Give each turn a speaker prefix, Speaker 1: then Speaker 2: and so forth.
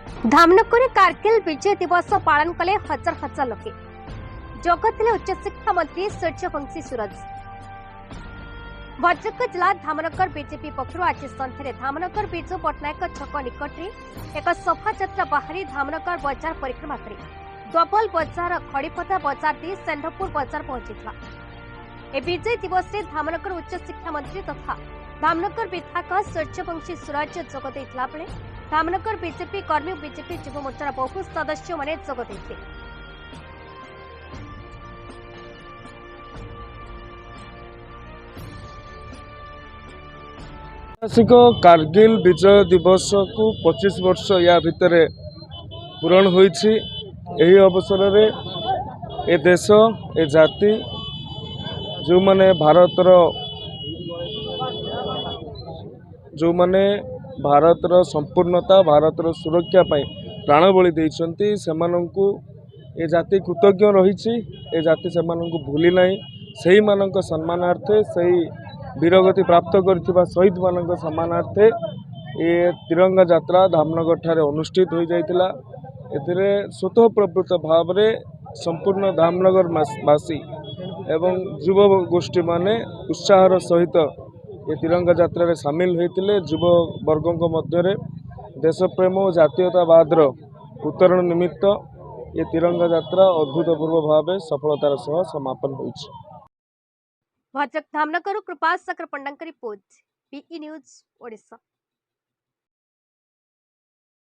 Speaker 1: धामनगर कारगिल विजय दिवस पालन कले हजार हजार लोके जगत उच्च शिक्षा मंत्री सूर्यवंशी सूरज। भद्रक जिला धामनगर बीजेपी पक्षर आज सन्ध्या धामनगर विजु पट्टनायक छक निकट में एक शोभा यात्रा बाहरी धामनगर बजार परिक्रमा कर डबल बजार खड़ीपदा बजार दे सेंधपुर बजार पहुंचीला। विजय दिवस में धामनगर उच्च शिक्षा मंत्री तथा धामनगर विधायक सूर्यवंशी सूरज जोगदे बेले धामनगर बीजेपी कर्मी बीजेपी युव मोर्चार बहु सदस्य माने जोगदे।
Speaker 2: ऐतिहासिक कारगिल विजय दिवस को 25 वर्ष या भितर पूरण होइछि। एही अवसर रे ए देश ए जाति जो माने भारतर संपूर्णता भारतर सुरक्षा पाई प्राण बलि देइछन्ति सेमानंकु ए जाति कृतज्ञ रहिछि। ए जाति सेमानंकु भूली नाही। सेही मानक सम्मानार्थे सेही वीरगति प्राप्त करथिबा शहीद मानक सम्मानार्थे ए तिरंगा यात्रा धामनगर ठारे अनुष्ठित हो जाइतिला। एथिरे स्वतः प्रवृत्त भाव रे संपूर्ण धामनगर वासी एवं युव गोष्ठी माने उत्साहर सहित ये तिरंगा यात्रा रे शामिल होइतिले। युव वर्गों मध्य रे देशप्रेम और जातीयतावाद उत्तरण निमित्त ये तिरंगा यात्रा अभूतपूर्व भाव सफलतार सह समापन होइछि।
Speaker 1: भद्रक धामनगर कृपा सागर पंडांक रिपोर्ट, बीई न्यूज ओडिशा।